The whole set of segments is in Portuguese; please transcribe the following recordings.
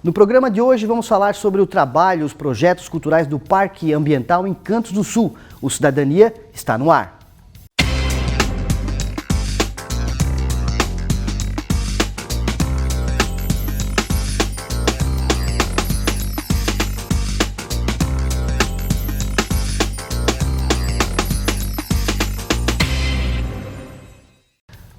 No programa de hoje vamos falar sobre o trabalho e os projetos culturais do Parque Ambiental Encantos do Sul. O Cidadania está no ar.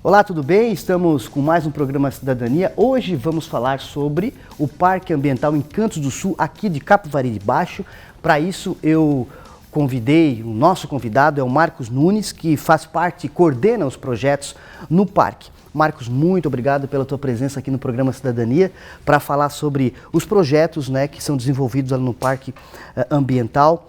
Olá, tudo bem? Estamos com mais um programa Cidadania. Hoje vamos falar sobre o Parque Ambiental Encantos do Sul, aqui de Capivari de Baixo. Para isso, eu convidei, o nosso convidado é o Marcos Nunes, que faz parte e coordena os projetos no parque. Marcos, muito obrigado pela tua presença aqui no programa Cidadania para falar sobre os projetos, que são desenvolvidos ali no Parque Ambiental.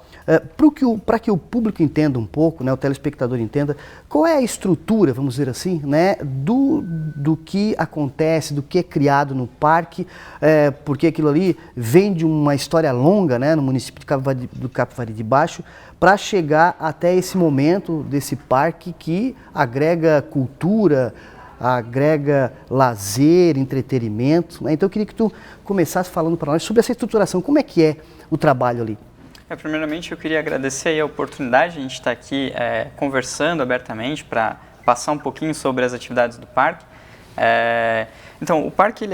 Para que o público entenda um pouco, o telespectador entenda, qual é a estrutura, vamos dizer assim, do que acontece, do que é criado no parque, porque aquilo ali vem de uma história longa, no município de Capivari de Baixo, para chegar até esse momento desse parque que agrega cultura, agrega lazer, entretenimento. Então eu queria que tu começasse falando para nós sobre essa estruturação, como é que é o trabalho ali? Primeiramente, eu queria agradecer aí a oportunidade de a gente estar aqui conversando abertamente para passar um pouquinho sobre as atividades do parque. Então, o parque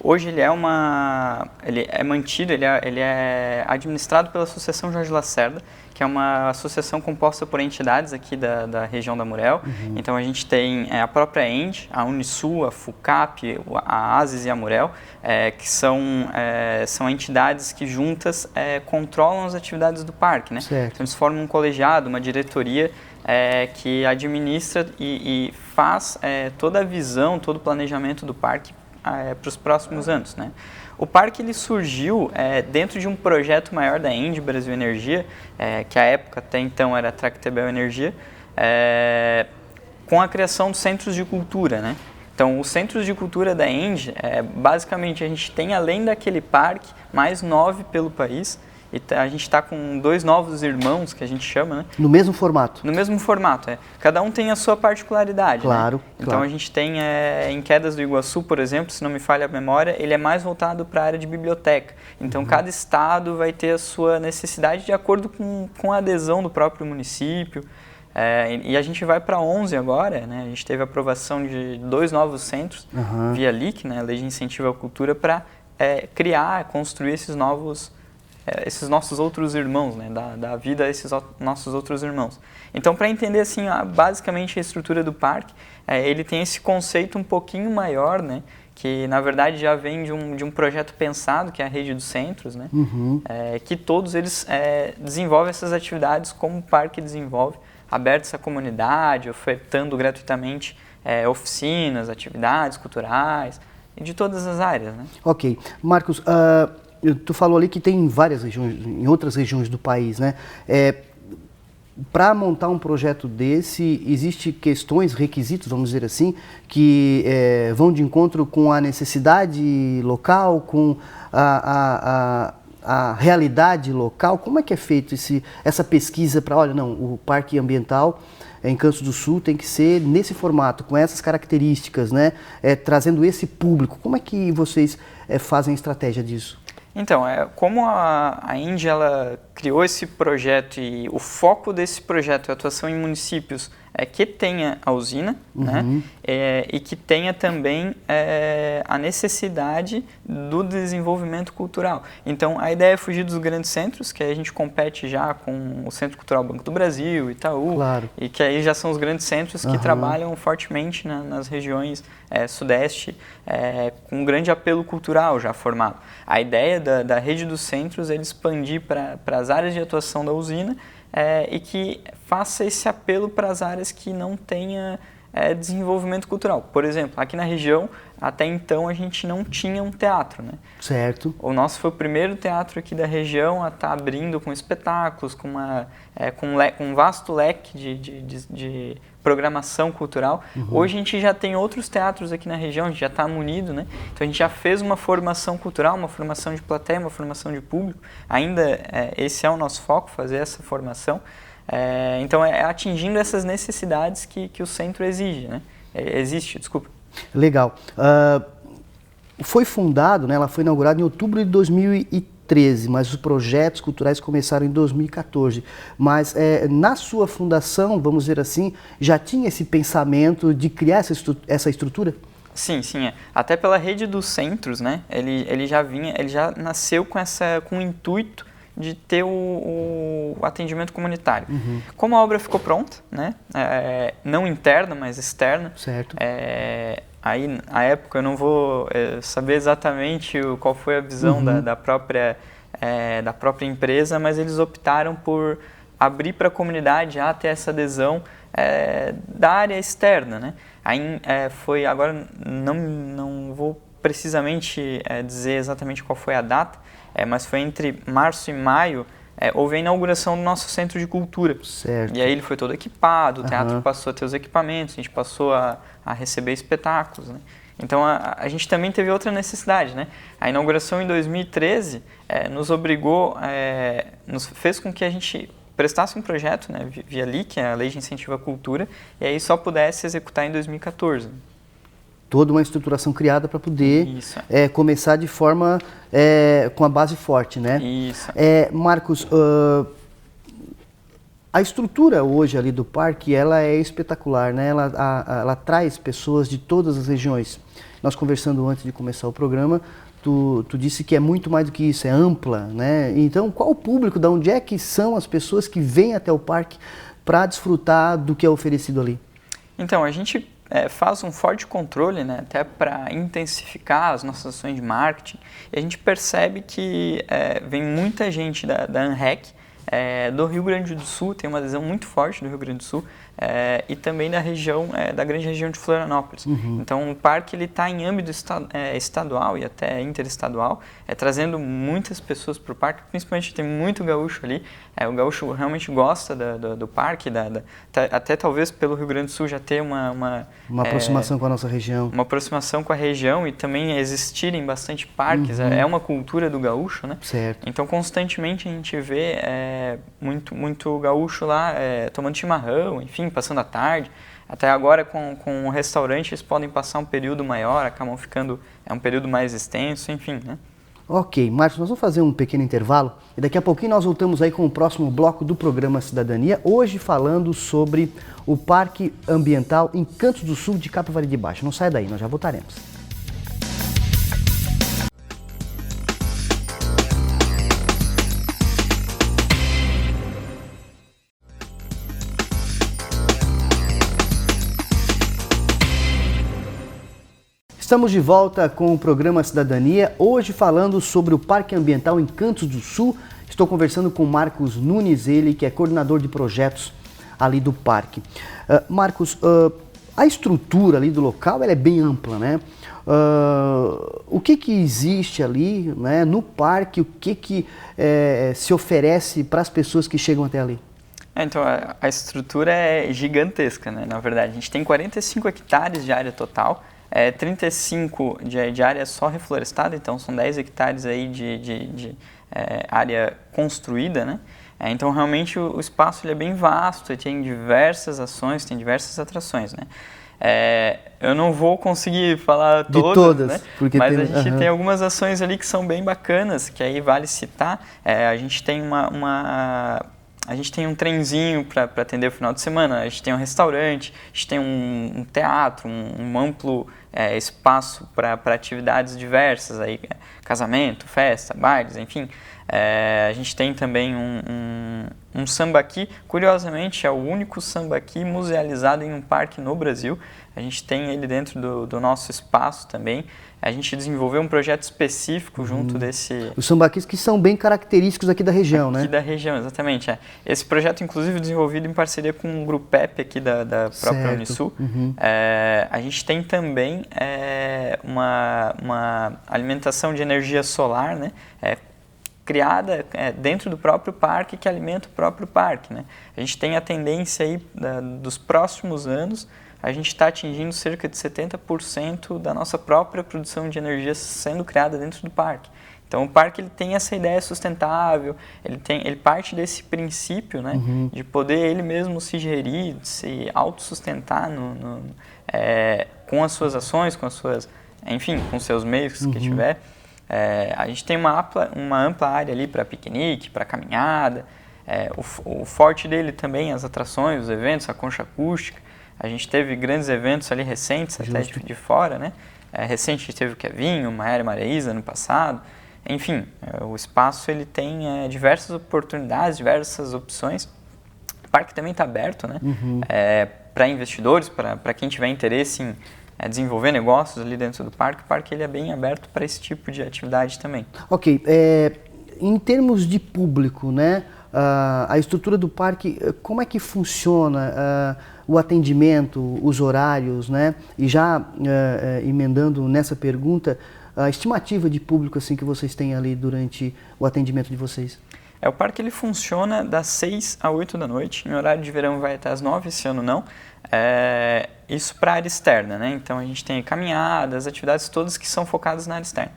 hoje ele é mantido, ele é administrado pela Associação Jorge Lacerda, que é uma associação composta por entidades aqui da região da Murel. Uhum. Então a gente tem a própria ENDE, a Unisul, a FUCAP, a ASIS e a Murel, que são entidades que juntas controlam as atividades do parque, né? Então eles formam um colegiado, uma diretoria que administra e faz toda a visão, todo o planejamento do parque para os próximos anos, né? O parque ele surgiu dentro de um projeto maior da ENDE, Brasil Energia, que à época até então era Tractebel Energia, com a criação dos centros de cultura, né? Então, os centros de cultura da ENDE, basicamente a gente tem além daquele parque, mais 9 pelo país. E a gente está com 2 novos irmãos, que a gente chama, né? No mesmo formato? No mesmo formato, Cada um tem a sua particularidade, Claro, né? Então, a gente tem, em Quedas do Iguaçu, por exemplo, se não me falha a memória, ele é mais voltado para a área de biblioteca. Então, cada estado vai ter a sua necessidade de acordo com a adesão do próprio município. E a gente vai para 11 agora, né? A gente teve a aprovação de 2 novos centros, via LIC, né? A Lei de Incentivo à Cultura, para construir esses nossos outros irmãos, né? Dar vida a esses nossos outros irmãos. Então, para entender assim, basicamente a estrutura do parque, ele tem esse conceito um pouquinho maior, né? Que na verdade já vem de um projeto pensado, que é a Rede dos Centros, né? Que todos eles desenvolvem essas atividades como o parque desenvolve, abertos à comunidade, ofertando gratuitamente oficinas, atividades culturais, e de todas as áreas, né? Ok. Marcos, tu falou ali que tem em várias regiões, em outras regiões do país, né? Para montar um projeto desse, existem questões, requisitos, vamos dizer assim, que vão de encontro com a necessidade local, com a realidade local. Como é que é feito essa pesquisa para, o Parque Ambiental Encantos do Sul tem que ser nesse formato, com essas características, né? Trazendo esse público. Como é que vocês fazem a estratégia disso? Então, como a ENDE ela criou esse projeto e o foco desse projeto é a atuação em municípios que tenha a usina, né? E que tenha também a necessidade do desenvolvimento cultural. Então, a ideia é fugir dos grandes centros, que aí a gente compete já com o Centro Cultural Banco do Brasil, Itaú, claro. E que aí já são os grandes centros que trabalham fortemente nas regiões sudeste, com um grande apelo cultural já formado. A ideia da Rede dos Centros é expandir para as áreas de atuação da usina, e que faça esse apelo para as áreas que não tenha desenvolvimento cultural. Por exemplo, aqui na região, até então a gente não tinha um teatro, né? Certo. O nosso foi o primeiro teatro aqui da região a estar abrindo com espetáculos, com um vasto leque de programação cultural. Hoje a gente já tem outros teatros aqui na região, a gente já está munido, né? Então a gente já fez uma formação cultural, uma formação de plateia, uma formação de público. Ainda esse é o nosso foco, fazer essa formação. Então atingindo essas necessidades que o centro exige, né? Existe, desculpa. Legal. foi fundado, né, ela foi inaugurada em outubro de 2013, mas os projetos culturais começaram em 2014. Mas na sua fundação, vamos dizer assim, já tinha esse pensamento de criar essa estrutura? Sim, sim. Até pela rede dos centros, né? Ele já nasceu com o intuito de ter o atendimento comunitário. Uhum. Como a obra ficou pronta, né? Não interna, mas externa. Certo. Aí, à época, eu não vou saber exatamente qual foi a visão da própria empresa, mas eles optaram por abrir para a comunidade já ter essa adesão da área externa, né? Aí agora não vou precisamente dizer exatamente qual foi a data, mas foi entre março e maio, houve a inauguração do nosso centro de cultura. Certo. E aí ele foi todo equipado, o teatro passou a ter os equipamentos, a gente passou a receber espetáculos, né? Então a gente também teve outra necessidade, né? A inauguração em 2013 nos obrigou, fez com que a gente prestasse um projeto, né, via LEI, que é a Lei de Incentivo à Cultura, e aí só pudesse executar em 2014. Toda uma estruturação criada para poder começar de forma com a base forte, né? Isso. Marcos, a estrutura hoje ali do parque, ela é espetacular, né? Ela traz pessoas de todas as regiões. Nós conversando antes de começar o programa, tu disse que é muito mais do que isso, é ampla, né? Então, qual o público, de onde é que são as pessoas que vêm até o parque para desfrutar do que é oferecido ali? Então, a gente faz um forte controle, né, até para intensificar as nossas ações de marketing, e a gente percebe que vem muita gente da ANREC, do Rio Grande do Sul, tem uma adesão muito forte do Rio Grande do Sul, e também da região, da grande região de Florianópolis. Então o parque está em âmbito estadual e até interestadual, trazendo muitas pessoas para o parque, principalmente tem muito gaúcho ali. O gaúcho realmente gosta do parque, até talvez pelo Rio Grande do Sul já ter uma aproximação com a nossa região. Uma aproximação com a região e também existirem bastante parques, é uma cultura do gaúcho, né? Certo. Então constantemente a gente vê muito gaúcho lá tomando chimarrão, enfim, passando a tarde. Até agora com o restaurante eles podem passar um período maior, acabam ficando um período mais extenso, enfim, né? Ok, Marcos, nós vamos fazer um pequeno intervalo e daqui a pouquinho nós voltamos aí com o próximo bloco do programa Cidadania, hoje falando sobre o Parque Ambiental Encantos do Sul de Capivari de Baixo. Não sai daí, nós já voltaremos. Estamos de volta com o programa Cidadania, hoje falando sobre o Parque Ambiental Encantos do Sul. Estou conversando com Marcos Nunes, ele que é coordenador de projetos ali do parque. Marcos, a estrutura ali do local ela é bem ampla, né? O que existe ali, né, no parque, o que se oferece para as pessoas que chegam até ali? Então, a estrutura é gigantesca, né? Na verdade, a gente tem 45 hectares de área total, 35 de área só reflorestada, então são 10 hectares aí de área construída, né? Então realmente o espaço ele é bem vasto, tem diversas ações, tem diversas atrações, né? Eu não vou conseguir falar todas, né? Mas a gente tem algumas ações ali que são bem bacanas, que aí vale citar. A gente tem a gente tem um trenzinho para atender o final de semana, a gente tem um restaurante, a gente tem um teatro, um amplo espaço para atividades diversas, aí, casamento, festa, bailes, enfim. A gente tem também um sambaqui, curiosamente é o único sambaqui musealizado em um parque no Brasil. A gente tem ele dentro do nosso espaço também. A gente desenvolveu um projeto específico junto desse... Os sambaquis que são bem característicos aqui da região, né? Aqui da região, exatamente. Esse projeto, inclusive, desenvolvido em parceria com o Grupep aqui da própria Unisul. A gente tem também uma alimentação de energia solar, né? Criada dentro do próprio parque, que alimenta o próprio parque, né? A gente tem a tendência aí dos próximos anos, a gente está atingindo cerca de 70% da nossa própria produção de energia sendo criada dentro do parque. Então o parque ele tem essa ideia sustentável, ele parte desse princípio, né, de poder ele mesmo se gerir, se autossustentar com as suas ações, com as suas enfim, com seus meios que tiver. A gente tem uma ampla área ali para piquenique, para caminhada. O forte dele também, as atrações, os eventos, a concha acústica. A gente teve grandes eventos ali recentes, até de fora, né? Recente a gente teve o Kevinho, Maiara e Maraísa no passado. Enfim, o espaço ele tem diversas oportunidades, diversas opções. O parque também está aberto, né? Para investidores, para quem tiver interesse em desenvolver negócios ali dentro do parque. O parque ele é bem aberto para esse tipo de atividade também. Ok, em termos de público, né? A estrutura do parque, como é que funciona o atendimento, os horários, né? E já emendando nessa pergunta, a estimativa de público assim que vocês têm ali durante o atendimento de vocês? O parque ele funciona das 6 às 8 da noite, em horário de verão vai até às 9, esse ano não. Isso para a área externa, né? Então a gente tem caminhadas, atividades todas que são focadas na área externa.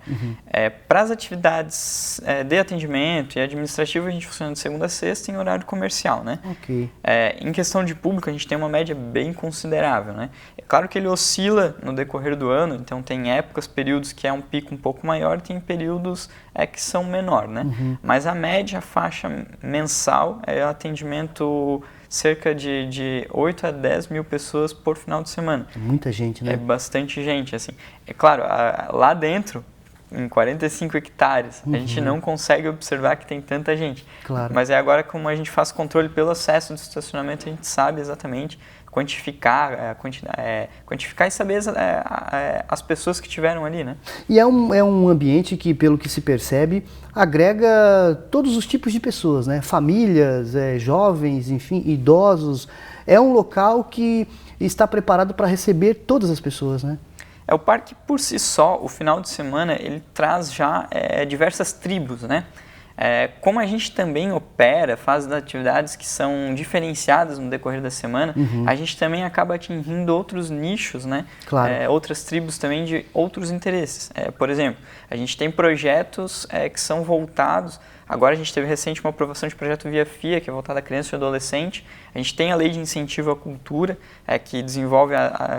Para as atividades de atendimento e administrativo, a gente funciona de segunda a sexta em horário comercial, né? Ok. Em questão de público, a gente tem uma média bem considerável, né? É claro que ele oscila no decorrer do ano, então tem épocas, períodos que é um pico um pouco maior, tem períodos que são menor, né? Mas a média, a faixa mensal é o atendimento cerca de 8 a 10 mil pessoas por final de semana. Muita gente, né? É bastante gente, assim. É claro, lá dentro, em 45 hectares, a gente não consegue observar que tem tanta gente. Claro. Mas agora, como a gente faz controle pelo acesso do estacionamento, a gente sabe exatamente quantificar e saber as pessoas que estiveram ali, né? E é um ambiente que, pelo que se percebe, agrega todos os tipos de pessoas, né? Famílias, jovens, enfim, idosos. É um local que está preparado para receber todas as pessoas, né? O parque, por si só, o final de semana, ele traz já diversas tribos, né? Como a gente também opera, faz atividades que são diferenciadas no decorrer da semana, a gente também acaba atingindo outros nichos, né? Claro. Outras tribos também de outros interesses. Por exemplo, a gente tem projetos que são voltados. Agora a gente teve recente uma aprovação de projeto Via FIA, que é voltado à criança e adolescente. A gente tem a lei de incentivo à cultura, que desenvolve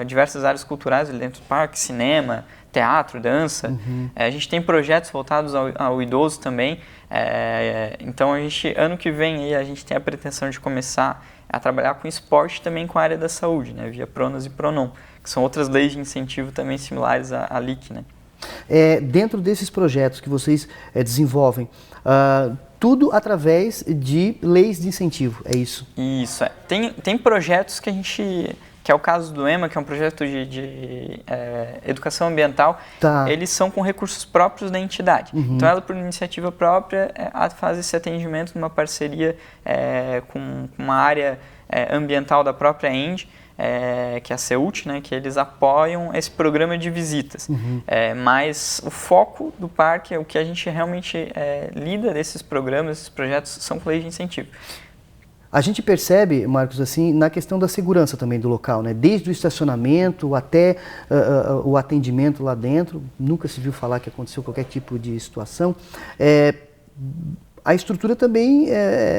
diversas áreas culturais dentro do parque, cinema, teatro, dança. A gente tem projetos voltados ao idoso também. Então, ano que vem, a gente tem a pretensão de começar a trabalhar com esporte também com a área da saúde, né, via Pronas e Pronom, que são outras leis de incentivo também similares à LIC, né? Dentro desses projetos que vocês desenvolvem, tudo através de leis de incentivo, é isso? Isso, Tem projetos que é o caso do EMA, que é um projeto de educação ambiental, eles são com recursos próprios da entidade. Então, ela, por iniciativa própria, faz esse atendimento numa parceria com uma área ambiental da própria ENDE, que é a CEUT, né, que eles apoiam esse programa de visitas. Mas o foco do parque, o que a gente realmente lida desses programas, esses projetos, são com leis de incentivo. A gente percebe, Marcos, assim, na questão da segurança também do local, né? Desde o estacionamento até o atendimento lá dentro, nunca se viu falar que aconteceu qualquer tipo de situação. A estrutura também,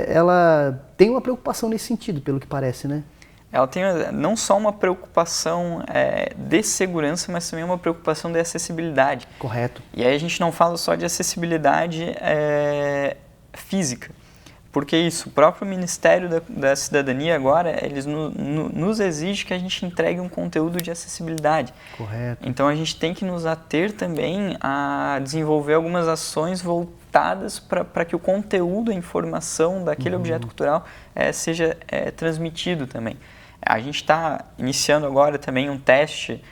ela tem uma preocupação nesse sentido, pelo que parece, né? Ela tem não só uma preocupação de segurança, mas também uma preocupação de acessibilidade. Correto. E aí a gente não fala só de acessibilidade física. Porque isso, o próprio Ministério da Cidadania agora, eles nos exige que a gente entregue um conteúdo de acessibilidade. Correto. Então a gente tem que nos ater também a desenvolver algumas ações voltadas para que o conteúdo, a informação daquele objeto cultural seja transmitido também. A gente está iniciando agora também um teste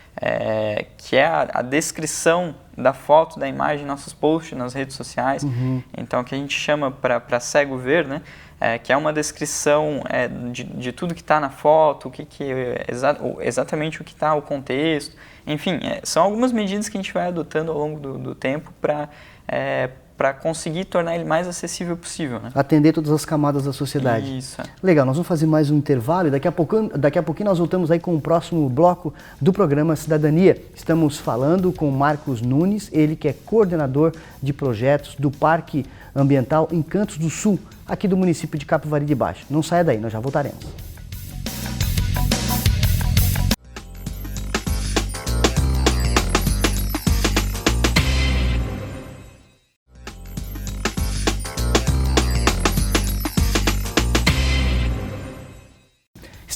que é a descrição da foto, da imagem em nossos posts nas redes sociais. Então, que a gente chama para cego ver, né? Que é uma descrição de tudo que está na foto, exatamente o que está, o contexto. Enfim, são algumas medidas que a gente vai adotando ao longo do tempo para conseguir tornar ele mais acessível possível, né? Atender todas as camadas da sociedade. Isso. Legal, nós vamos fazer mais um intervalo e daqui a pouquinho nós voltamos aí com o próximo bloco do programa Cidadania. Estamos falando com Marcos Nunes, ele que é coordenador de projetos do Parque Ambiental Encantos do Sul, aqui do município de Capivari de Baixo. Não saia daí, nós já voltaremos.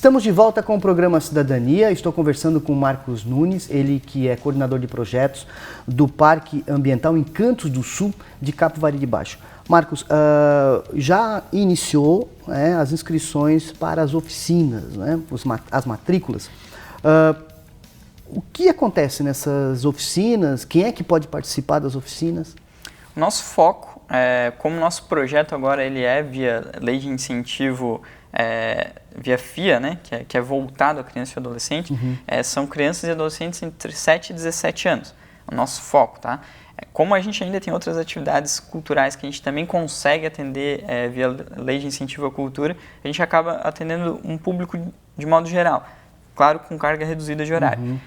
Estamos de volta com o programa Cidadania. Estou conversando com o Marcos Nunes, ele que é coordenador de projetos do Parque Ambiental Encantos do Sul de Capivari de Baixo. Marcos, já iniciou as inscrições para as oficinas, né, as matrículas. O que acontece nessas oficinas? Quem é que pode participar das oficinas? Nosso foco, como nosso projeto agora ele é via lei de incentivo, via FIA, né, que é voltado à criança e adolescente, são crianças e adolescentes entre 7 e 17 anos. O nosso foco, tá? Como a gente ainda tem outras atividades culturais que a gente também consegue atender via lei de incentivo à cultura, a gente acaba atendendo um público de modo geral, claro, com carga reduzida de horário.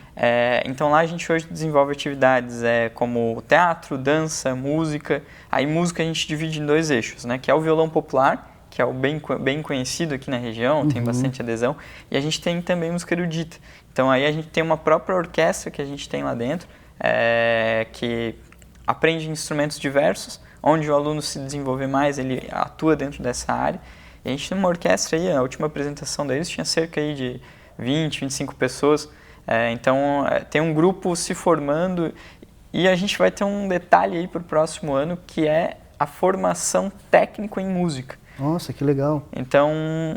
Então lá a gente hoje desenvolve atividades como teatro, dança, música. Aí música a gente divide em 2 eixos, né, que é o violão popular, que é o bem conhecido aqui na região, tem bastante adesão, e a gente tem também música erudita. Então aí a gente tem uma própria orquestra que a gente tem lá dentro, que aprende instrumentos diversos, onde o aluno se desenvolver mais, ele atua dentro dessa área. E a gente tem uma orquestra aí, a última apresentação deles tinha cerca aí de 20, 25 pessoas, então tem um grupo se formando e a gente vai ter um detalhe aí para o próximo ano que é a formação técnico em música. Nossa, que legal. Então,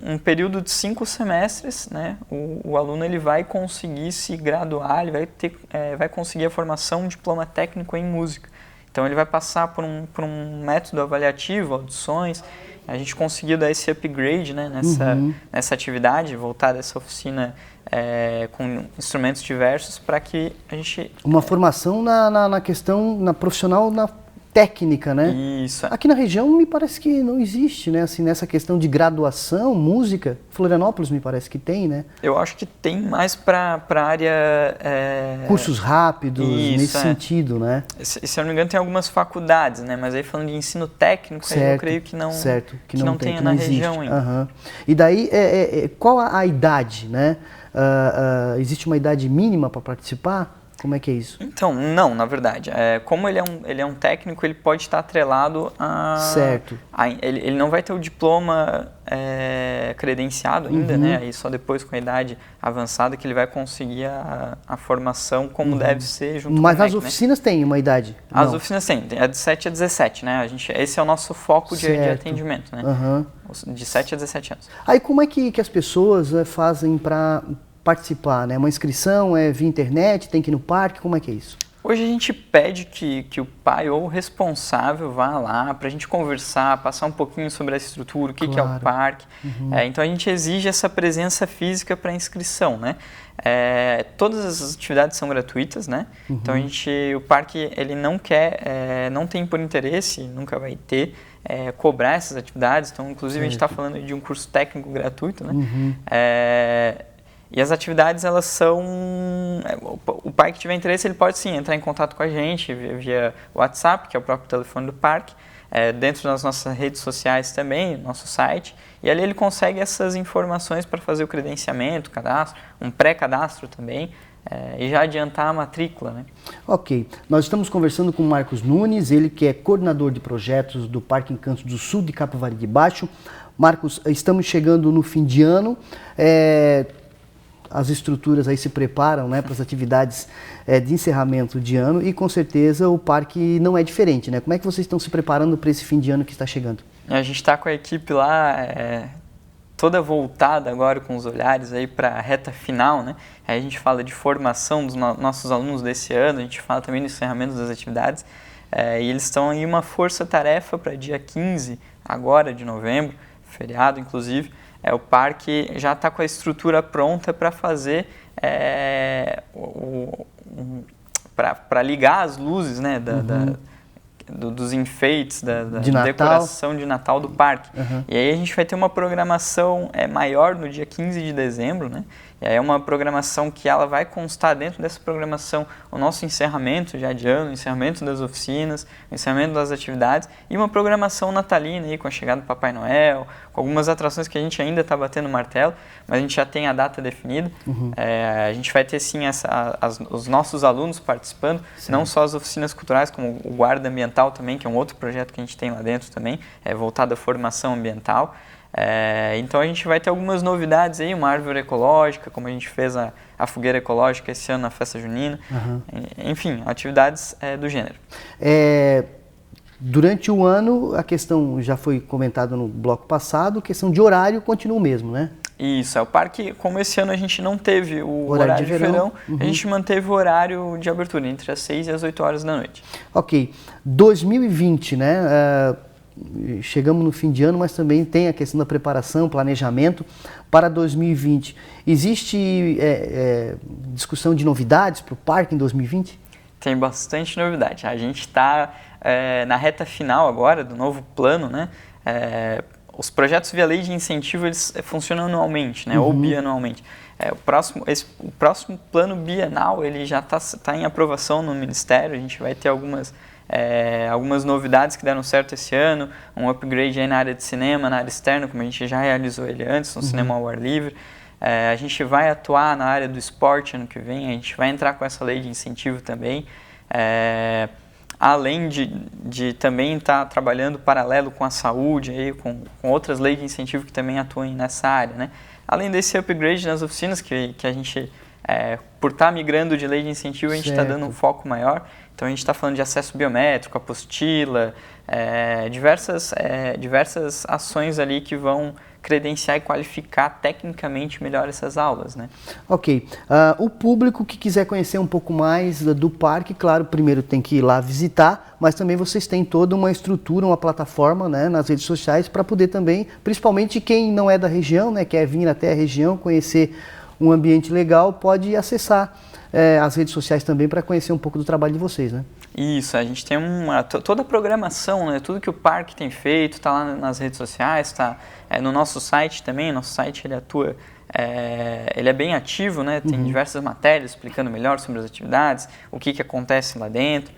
um período de 5 semestres, né, o aluno ele vai conseguir se graduar, ele vai conseguir a formação, um diploma técnico em música. Então, ele vai passar por um método avaliativo, audições. A gente conseguiu dar esse upgrade, né, nessa atividade, voltar dessa oficina com instrumentos diversos para que a gente... Uma formação na questão profissional, na técnica, né? Isso. Aqui na região me parece que não existe, né? Assim, nessa questão de graduação, música, Florianópolis me parece que tem, né? Eu acho que tem mais para a área... Cursos rápidos, nesse sentido, né? Se eu não me engano tem algumas faculdades, né? Mas aí falando de ensino técnico, certo, aí eu creio que não, que não tenha que não na região ainda. E daí, qual a idade, né? Existe uma idade mínima para participar? Como é que é isso? Então, não, na verdade. Como ele é um técnico, ele pode estar atrelado a... Certo. Ele não vai ter o diploma credenciado ainda, né? Aí só depois, com a idade avançada, que ele vai conseguir a formação como deve ser junto Mas com o as oficinas têm uma idade? As oficinas têm, é de 7 a 17, né? Esse é o nosso foco de atendimento, né? De 7 a 17 anos. Aí como é que as pessoas fazem para participar, né? Uma inscrição via internet, tem que ir no parque, como é que é isso? Hoje a gente pede que o pai ou o responsável vá lá para a gente conversar, passar um pouquinho sobre a estrutura, o que é o parque. Então a gente exige essa presença física para inscrição, né? Todas as atividades são gratuitas, né? Então o parque ele não tem por interesse, nunca vai ter, cobrar essas atividades. Então inclusive a gente está falando de um curso técnico gratuito, né? E as atividades, elas são... O pai que tiver interesse, ele pode sim entrar em contato com a gente via WhatsApp, que é o próprio telefone do parque, dentro das nossas redes sociais também, nosso site, e ali ele consegue essas informações para fazer o credenciamento, cadastro, um pré-cadastro também, e já adiantar a matrícula, né? Ok. Nós estamos conversando com o Marcos Nunes, ele que é coordenador de projetos do Parque Encantos do Sul de Capivari de Baixo. Marcos, estamos chegando no fim de ano, as estruturas aí se preparam, né, para as atividades de encerramento de ano e com certeza o parque não é diferente, né? Como é que vocês estão se preparando para esse fim de ano que está chegando? A gente está com a equipe lá toda voltada agora com os olhares aí para a reta final, né? Aí a gente fala de formação dos nossos alunos desse ano, a gente fala também do encerramento das atividades e eles estão aí uma força-tarefa para dia 15 agora de novembro, feriado inclusive. O parque já está com a estrutura pronta para fazer, para ligar as luzes, né, dos enfeites, da decoração de Natal do parque. E aí a gente vai ter uma programação maior no dia 15 de dezembro, né? E aí é uma programação que ela vai constar dentro dessa programação o nosso encerramento já de ano, o encerramento das oficinas, o encerramento das atividades e uma programação natalina aí com a chegada do Papai Noel, com algumas atrações que a gente ainda está batendo martelo, mas a gente já tem a data definida. A gente vai ter sim os nossos alunos participando, não só as oficinas culturais, como o Guarda Ambiental também, que é um outro projeto que a gente tem lá dentro também, voltado à formação ambiental. Então a gente vai ter algumas novidades aí, uma árvore ecológica, como a gente fez a fogueira ecológica esse ano na festa junina, enfim, atividades do gênero. Durante o ano, a questão já foi comentada no bloco passado, a questão de horário continua o mesmo, né? Isso, o parque, como esse ano a gente não teve o horário de verão, a gente manteve o horário de abertura entre as 6 e as 8 horas da noite. Ok, 2020, né? Chegamos no fim de ano, mas também tem a questão da preparação, planejamento para 2020. Existe discussão de novidades para o parque em 2020? Tem bastante novidade. A gente está na reta final agora do novo plano, né? Os projetos via lei de incentivo, eles funcionam anualmente, né? Ou bianualmente. O próximo plano bienal, ele já está em aprovação no Ministério. A gente vai ter algumas novidades que deram certo esse ano, um upgrade aí na área de cinema, na área externa, como a gente já realizou ele antes, um cinema ao ar livre. A gente vai atuar na área do esporte ano que vem, a gente vai entrar com essa lei de incentivo também, além de também estar trabalhando paralelo com a saúde, aí, com outras leis de incentivo que também atuem nessa área, né? Além desse upgrade nas oficinas, que a gente, por estar migrando de lei de incentivo, a gente está dando um foco maior. Então a gente está falando de acesso biométrico, apostila, diversas ações ali que vão credenciar e qualificar tecnicamente melhor essas aulas, né? Ok. O público que quiser conhecer um pouco mais do parque, claro, primeiro tem que ir lá visitar, mas também vocês têm toda uma estrutura, uma plataforma, né, nas redes sociais para poder também, principalmente quem não é da região, né, quer vir até a região, conhecer um ambiente legal, pode acessar as redes sociais também para conhecer um pouco do trabalho de vocês, né? Isso, a gente tem toda a programação, né? Tudo que o parque tem feito está lá nas redes sociais, está no nosso site também. O nosso site ele atua, ele é bem ativo, né? Tem diversas matérias explicando melhor sobre as atividades, o que acontece lá dentro.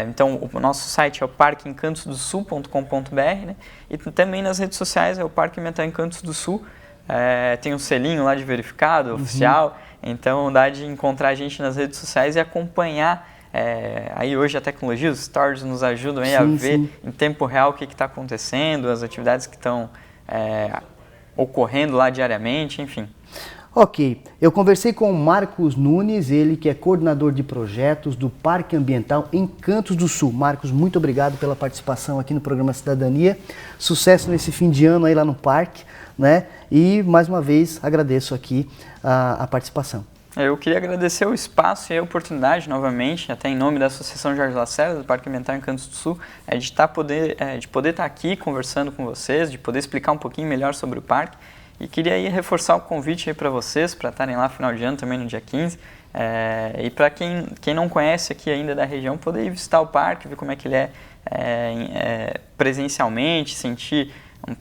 Então o nosso site é o parqueencantosdosul.com.br, né? E também nas redes sociais é o Parque Ambiental Encantos do Sul. Tem um selinho lá de verificado, oficial, então dá de encontrar a gente nas redes sociais e acompanhar. Aí hoje a tecnologia, os stories nos ajudam a ver em tempo real o que está acontecendo, as atividades que estão ocorrendo lá diariamente, enfim. Ok, eu conversei com o Marcos Nunes, ele que é coordenador de projetos do Parque Ambiental Encantos do Sul. Marcos, muito obrigado pela participação aqui no programa Cidadania. Sucesso nesse fim de ano aí lá no parque, né? E mais uma vez agradeço aqui a participação. Eu queria agradecer o espaço e a oportunidade novamente, até em nome da Associação Jorge Lacerda, do Parque Ambiental Encantos do Sul, de poder estar aqui conversando com vocês, de poder explicar um pouquinho melhor sobre o parque. E queria aí reforçar o convite aí para vocês, para estarem lá no final de ano, também no dia 15. E para quem não conhece aqui ainda da região, poder ir visitar o parque, ver como é que ele presencialmente,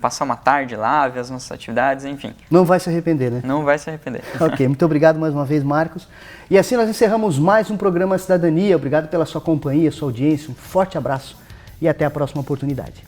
passar uma tarde lá, ver as nossas atividades, enfim. Não vai se arrepender, né? Não vai se arrepender. Ok, muito obrigado mais uma vez, Marcos. E assim nós encerramos mais um programa Cidadania. Obrigado pela sua companhia, sua audiência. Um forte abraço e até a próxima oportunidade.